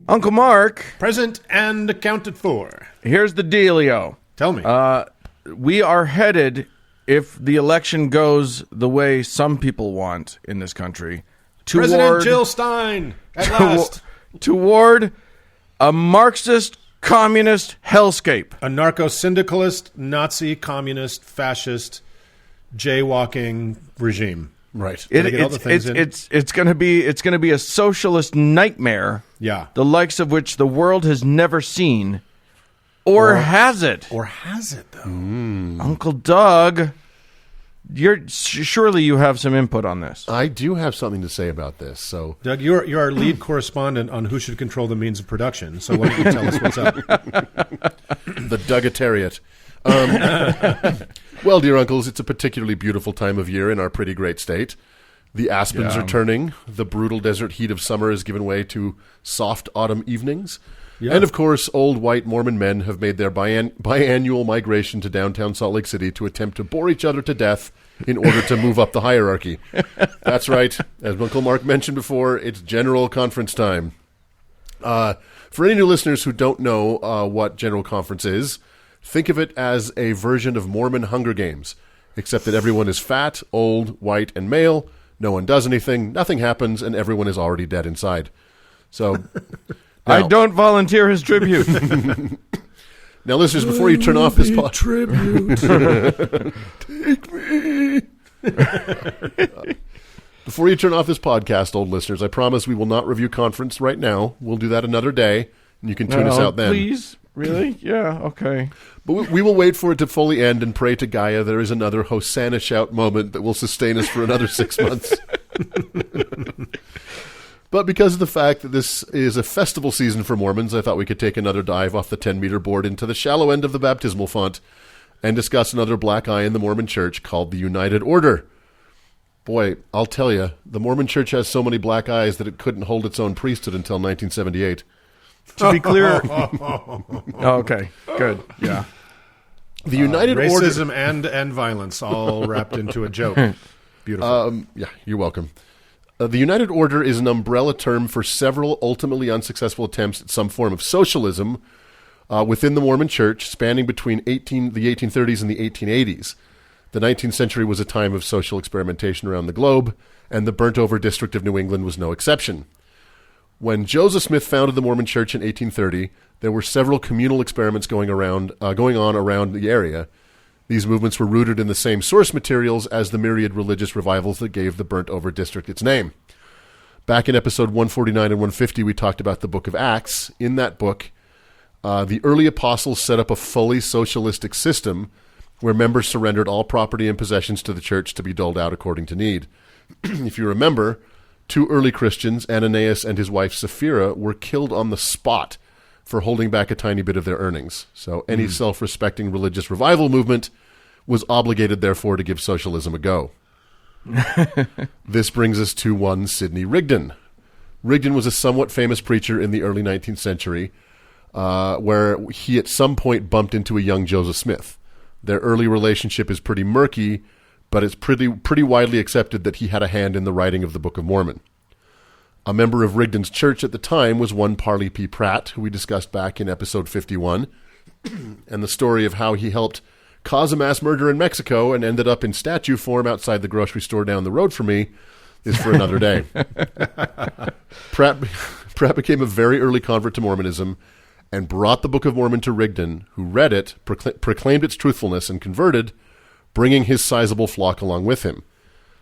Uncle Mark. Present and accounted for. Here's the dealio. Tell me. We are headed, if the election goes the way some people want in this country, President Jill Stein, at last. Toward a Marxist, communist hellscape. A narco-syndicalist, Nazi, communist, fascist, jaywalking regime. Right. It's going to be a socialist nightmare. Yeah. The likes of which the world has never seen, or has it? Or has it though? Uncle Doug, surely you have some input on this. I do have something to say about this. So, Doug, you're our lead correspondent on who should control the means of production. So why don't you tell us what's up? The Dougatariat. Well, dear uncles, it's a particularly beautiful time of year in our pretty great state. The aspens are turning. The brutal desert heat of summer has given way to soft autumn evenings. Yeah. And, of course, old white Mormon men have made their biannual migration to downtown Salt Lake City to attempt to bore each other to death in order to move up the hierarchy. That's right. As Uncle Mark mentioned before, it's General Conference time. For any new listeners who don't know what General Conference is, think of it as a version of Mormon Hunger Games, except that everyone is fat, old, white, and male. No one does anything, nothing happens, and everyone is already dead inside. So, I don't volunteer his tribute. Now, listeners, before you turn off this tribute, take me. Before you turn off this podcast, old listeners, I promise we will not review conference right now. We'll do that another day, and you can tune us out then. Please. Really? Yeah, okay. But we will wait for it to fully end and pray to Gaia there is another Hosanna shout moment that will sustain us for another 6 months. But because of the fact that this is a festival season for Mormons, I thought we could take another dive off the 10-meter board into the shallow end of the baptismal font and discuss another black eye in the Mormon Church called the United Order. Boy, I'll tell you, the Mormon Church has so many black eyes that it couldn't hold its own priesthood until 1978. To be clear... okay, good, yeah. The United Order... Racism and violence all wrapped into a joke. Beautiful. Yeah, you're welcome. The United Order is an umbrella term for several ultimately unsuccessful attempts at some form of socialism within the Mormon Church, spanning between the 1830s and the 1880s. The 19th century was a time of social experimentation around the globe, and the burnt-over district of New England was no exception. When Joseph Smith founded the Mormon Church in 1830, there were several communal experiments going on around the area. These movements were rooted in the same source materials as the myriad religious revivals that gave the burnt-over district its name. Back in episode 149 and 150, we talked about the book of Acts. In that book, the early apostles set up a fully socialistic system where members surrendered all property and possessions to the church to be doled out according to need. If you remember, 2 early Christians, Ananias and his wife Sapphira, were killed on the spot for holding back a tiny bit of their earnings. So any self-respecting religious revival movement was obligated, therefore, to give socialism a go. This brings us to one Sidney Rigdon. Rigdon was a somewhat famous preacher in the early 19th century, where he at some point bumped into a young Joseph Smith. Their early relationship is pretty murky, but it's pretty widely accepted that he had a hand in the writing of the Book of Mormon. A member of Rigdon's church at the time was one Parley P. Pratt, who we discussed back in episode 51, and the story of how he helped cause a mass murder in Mexico and ended up in statue form outside the grocery store down the road from me is for another day. Pratt became a very early convert to Mormonism and brought the Book of Mormon to Rigdon, who read it, proclaimed its truthfulness, and converted, bringing his sizable flock along with him.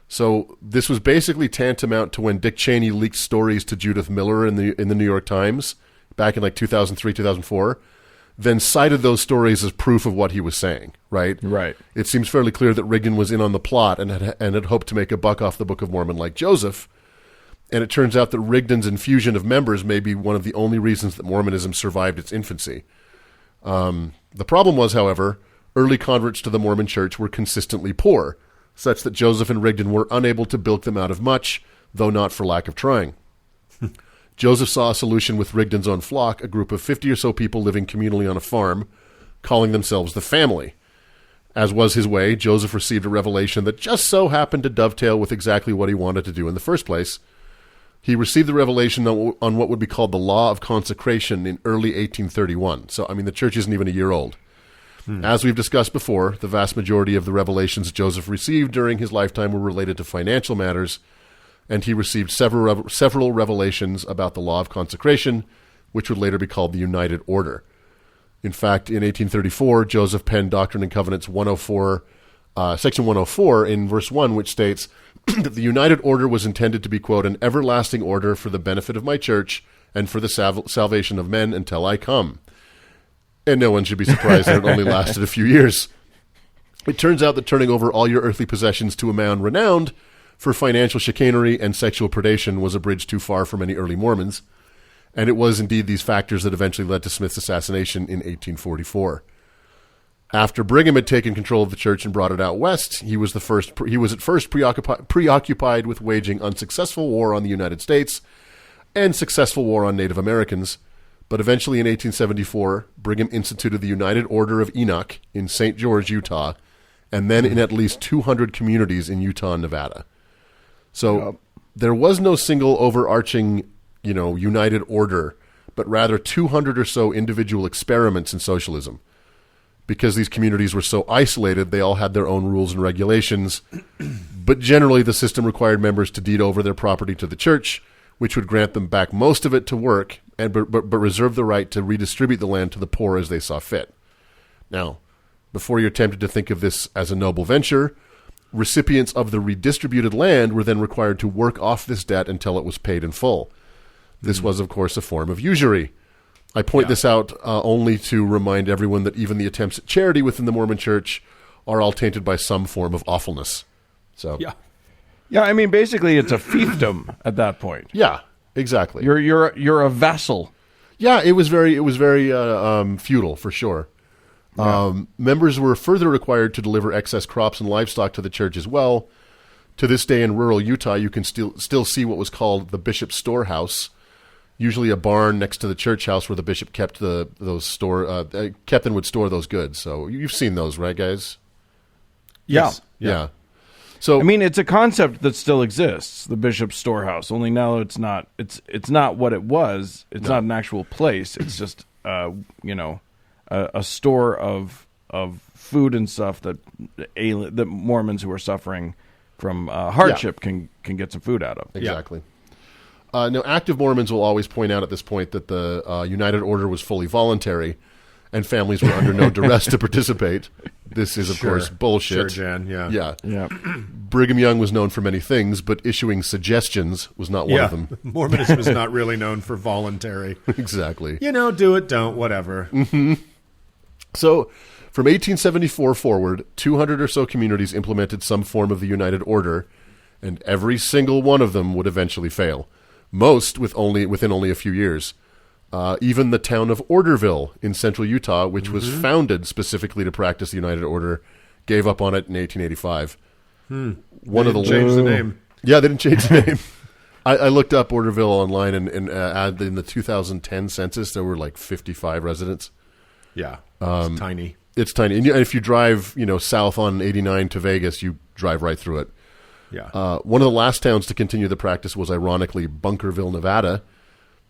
So this was basically tantamount to when Dick Cheney leaked stories to Judith Miller in the New York Times back in like 2003, 2004, then cited those stories as proof of what he was saying, right? Right. It seems fairly clear that Rigdon was in on the plot and had hoped to make a buck off the Book of Mormon like Joseph. And it turns out that Rigdon's infusion of members may be one of the only reasons that Mormonism survived its infancy. The problem was, however, early converts to the Mormon Church were consistently poor, such that Joseph and Rigdon were unable to bilk them out of much, though not for lack of trying. Joseph saw a solution with Rigdon's own flock, a group of 50 or so people living communally on a farm, calling themselves the family. As was his way, Joseph received a revelation that just so happened to dovetail with exactly what he wanted to do in the first place. He received the revelation on what would be called the Law of Consecration in early 1831. So, I mean, the church isn't even a year old. As we've discussed before, the vast majority of the revelations Joseph received during his lifetime were related to financial matters, and he received several revelations about the Law of Consecration, which would later be called the United Order. In fact, in 1834, Joseph penned Doctrine and Covenants 104, Section 104 in verse 1, which states that the United Order was intended to be, quote, an everlasting order for the benefit of my church and for the salvation of men until I come. And no one should be surprised that it only lasted a few years. It turns out that turning over all your earthly possessions to a man renowned for financial chicanery and sexual predation was a bridge too far for many early Mormons. And it was indeed these factors that eventually led to Smith's assassination in 1844. After Brigham had taken control of the church and brought it out west, he was at first preoccupied with waging unsuccessful war on the United States and successful war on Native Americans. But eventually in 1874, Brigham instituted the United Order of Enoch in St. George, Utah, and then in at least 200 communities in Utah and Nevada. So there was no single overarching, united order, but rather 200 or so individual experiments in socialism. Because these communities were so isolated, they all had their own rules and regulations, but generally the system required members to deed over their property to the church, which would grant them back most of it to work, but reserve the right to redistribute the land to the poor as they saw fit. Now, before you're tempted to think of this as a noble venture, recipients of the redistributed land were then required to work off this debt until it was paid in full. This was, of course, a form of usury. I point this out only to remind everyone that even the attempts at charity within the Mormon Church are all tainted by some form of awfulness. So, yeah. I mean, basically, it's a fiefdom at that point. Yeah, exactly. You're a vassal. Yeah, it was very feudal for sure. Yeah. Members were further required to deliver excess crops and livestock to the church as well. To this day in rural Utah, you can still see what was called the bishop's storehouse, usually a barn next to the church house where the bishop kept and would store those goods. So you've seen those, right, guys? Yeah. Yeah. So I mean, it's a concept that still exists, the bishop's storehouse. Only now it's not. It's not what it was. It's not an actual place. It's just a store of food and stuff that Mormons who are suffering from hardship can get some food out of. Exactly. Now, active Mormons will always point out at this point that the United Order was fully voluntary, and families were under no duress to participate. This is, of course, bullshit. Sure, Jan, yeah. Brigham Young was known for many things, but issuing suggestions was not one of them. Mormonism is not really known for voluntary. Exactly. Do it, don't, whatever. Mm-hmm. So, from 1874 forward, 200 or so communities implemented some form of the United Order, and every single one of them would eventually fail. Most within only a few years. Even the town of Orderville in central Utah, which was founded specifically to practice the United Order, gave up on it in 1885. They didn't change the name. Yeah, they didn't change the name. I looked up Orderville online, and in the 2010 census, there were like 55 residents. Yeah, it's tiny. It's tiny. And if you drive, south on 89 to Vegas, you drive right through it. Yeah. One of the last towns to continue the practice was, ironically, Bunkerville, Nevada.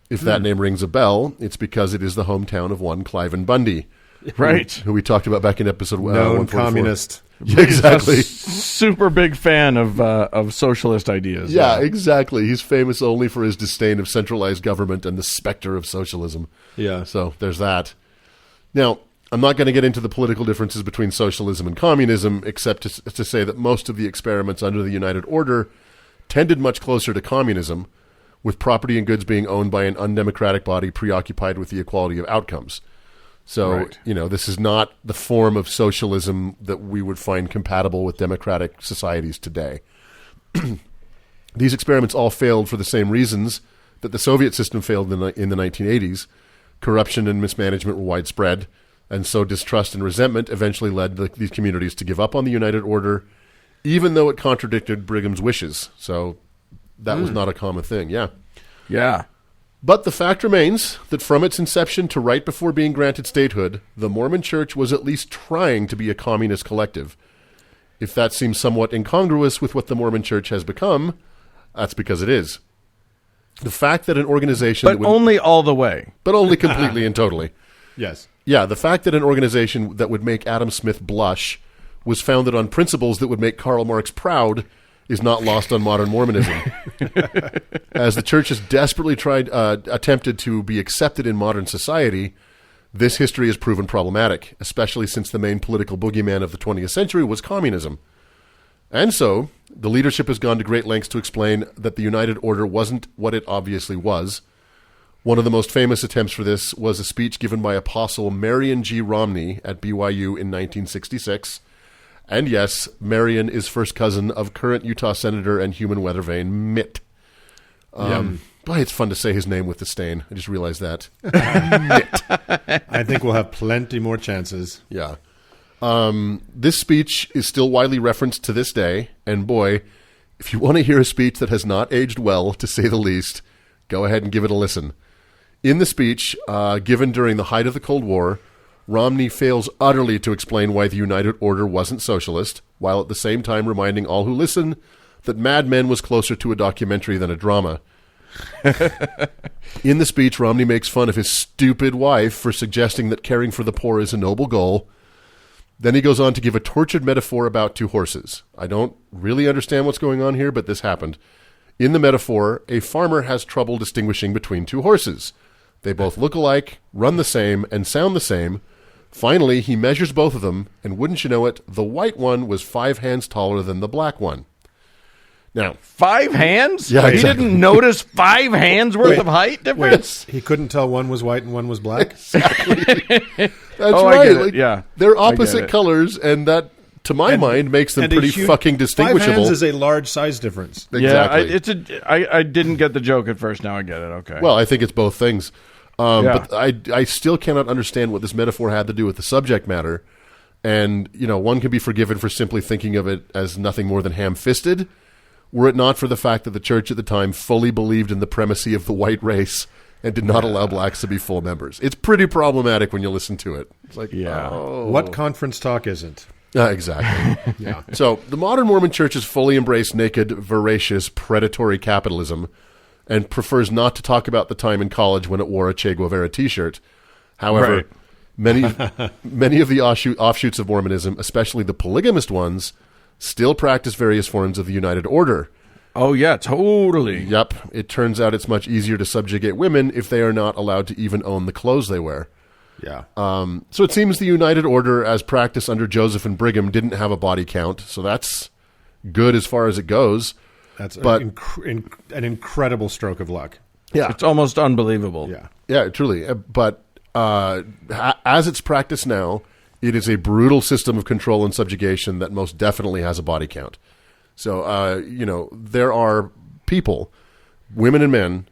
If that name rings a bell, it's because it is the hometown of one Cliven Bundy. Right. Who we talked about back in episode 144. Communist. Yeah, exactly. Super big fan of socialist ideas. Yeah, exactly. He's famous only for his disdain of centralized government and the specter of socialism. Yeah. So there's that. Now, I'm not going to get into the political differences between socialism and communism, except to say that most of the experiments under the United Order tended much closer to communism, with property and goods being owned by an undemocratic body preoccupied with the equality of outcomes. So, this is not the form of socialism that we would find compatible with democratic societies today. These experiments all failed for the same reasons that the Soviet system failed in the 1980s. Corruption and mismanagement were widespread, and so distrust and resentment eventually led these communities to give up on the United Order, even though it contradicted Brigham's wishes. So that was not a common thing. Yeah. But the fact remains that from its inception to right before being granted statehood, the Mormon Church was at least trying to be a communist collective. If that seems somewhat incongruous with what the Mormon Church has become, that's because it is. The fact that an organization... But only all the way. But only completely and totally. Yes. Yeah, the fact that an organization that would make Adam Smith blush was founded on principles that would make Karl Marx proud is not lost on modern Mormonism. As the church has desperately attempted to be accepted in modern society, this history has proven problematic, especially since the main political boogeyman of the 20th century was communism. And so, the leadership has gone to great lengths to explain that the United Order wasn't what it obviously was. One of the most famous attempts for this was a speech given by Apostle Marion G. Romney at BYU in 1966. And yes, Marion is first cousin of current Utah Senator and human weather vane Mitt. Boy, it's fun to say his name with disdain. I just realized that. Mitt. I think we'll have plenty more chances. Yeah. This speech is still widely referenced to this day. And boy, if you want to hear a speech that has not aged well, to say the least, go ahead and give it a listen. In the speech, given during the height of the Cold War, Romney fails utterly to explain why the United Order wasn't socialist, while at the same time reminding all who listen that Mad Men was closer to a documentary than a drama. In the speech, Romney makes fun of his stupid wife for suggesting that caring for the poor is a noble goal. Then he goes on to give a tortured metaphor about two horses. I don't really understand what's going on here, but this happened. In the metaphor, a farmer has trouble distinguishing between two horses. They both look alike, run the same, and sound the same. Finally, he measures both of them, and wouldn't you know it, the white one was 5 hands taller than the black one. Now, 5 hands? Yeah, He exactly. didn't notice 5 hands worth of height difference? He couldn't tell one was white and one was black? That's Oh, right. I get it. Yeah. They're I get opposite it. colors, and that, to my mind, makes them And a pretty huge- fucking 5 distinguishable. hands is a large size difference. Exactly. Yeah, I didn't get the joke at first. Now I get it. Okay. Well, I think it's both things. Yeah. But I still cannot understand what this metaphor had to do with the subject matter. And, one can be forgiven for simply thinking of it as nothing more than ham-fisted, were it not for the fact that the church at the time fully believed in the primacy of the white race and did not allow blacks to be full members. It's pretty problematic when you listen to it. It's like, Yeah. oh. What conference talk isn't? Exactly. Yeah. So the modern Mormon church has fully embraced naked, voracious, predatory capitalism and prefers not to talk about the time in college when it wore a Che Guevara t-shirt. However, Right. many of the offshoots of Mormonism, especially the polygamist ones, still practice various forms of the United Order. Oh, yeah, totally. Yep, it turns out it's much easier to subjugate women if they are not allowed to even own the clothes they wear. Yeah. So it seems the United Order, as practiced under Joseph and Brigham, didn't have a body count, so that's good as far as it goes. That's But- an incredible stroke of luck. Yeah, It's almost unbelievable. Yeah. yeah, truly. But as it's practiced now, it is a brutal system of control and subjugation that most definitely has a body count. So, there are people, women and men,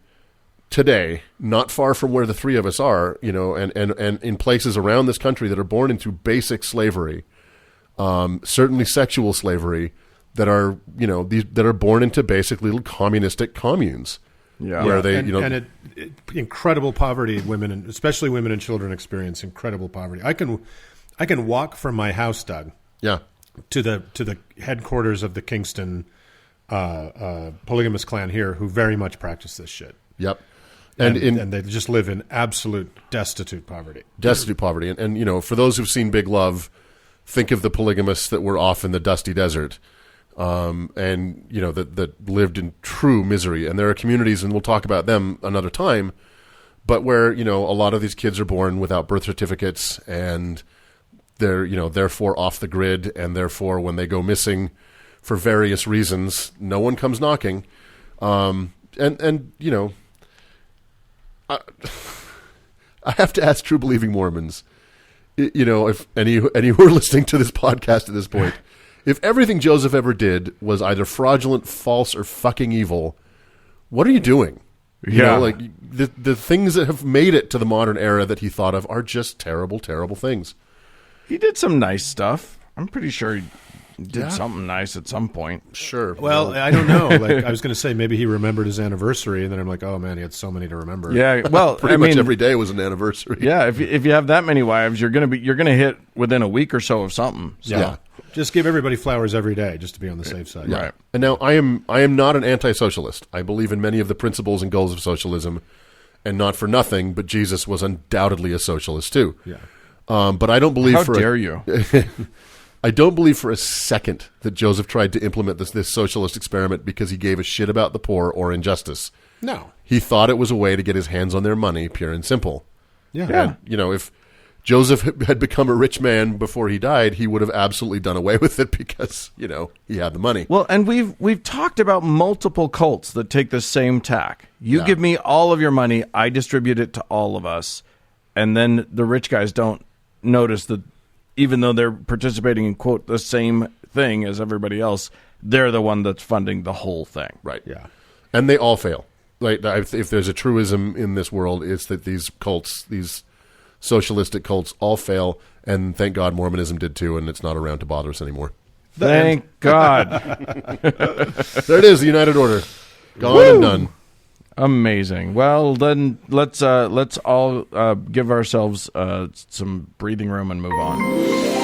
today, not far from where the three of us are, and in places around this country that are born into basic slavery, certainly sexual slavery, that are, that are born into basic little communistic communes. Yeah. Where they, and incredible poverty, women and especially women and children experience incredible poverty. I can walk from my house, Doug, yeah, to the headquarters of the Kingston polygamous clan here, who very much practice this shit. yep. And And they just live in absolute destitute poverty. destitute poverty. And for those who've seen Big Love, think of the polygamists that were off in the dusty desert, that lived in true misery. And there are communities, and we'll talk about them another time, but where, a lot of these kids are born without birth certificates, and they're, therefore off the grid, and therefore when they go missing for various reasons, no one comes knocking. I have to ask true believing Mormons, if any who are listening to this podcast at this point, if everything Joseph ever did was either fraudulent, false, or fucking evil, what are you doing? Yeah. The things that have made it to the modern era that he thought of are just terrible, terrible things. He did some nice stuff. I'm pretty sure did something nice at some point. Sure. Well, I don't know. Like I was going to say, maybe he remembered his anniversary, and then I'm like, oh man, he had so many to remember. Yeah, well, pretty much every day was an anniversary. Yeah, if you have that many wives, you're gonna hit within a week or so of something. So. Yeah. Just give everybody flowers every day, just to be on the safe side. Right. And now I am not an anti-socialist. I believe in many of the principles and goals of socialism, and not for nothing, but Jesus was undoubtedly a socialist too. Yeah. But I don't believe. How dare you? I don't believe for a second that Joseph tried to implement this socialist experiment because he gave a shit about the poor or injustice. No. He thought it was a way to get his hands on their money, pure and simple. Yeah. And, if Joseph had become a rich man before he died, he would have absolutely done away with it because, he had the money. Well, and we've talked about multiple cults that take the same tack. You give me all of your money, I distribute it to all of us, and then the rich guys don't notice that even though they're participating in, quote, the same thing as everybody else, they're the one that's funding the whole thing. Right. Yeah. And they all fail. Like, if there's a truism in this world, it's that these cults, these socialistic cults all fail, and thank God Mormonism did too, and it's not around to bother us anymore. Thank God. There it is, the United Order. Gone and done. Amazing. Well, then let's all give ourselves some breathing room and move on.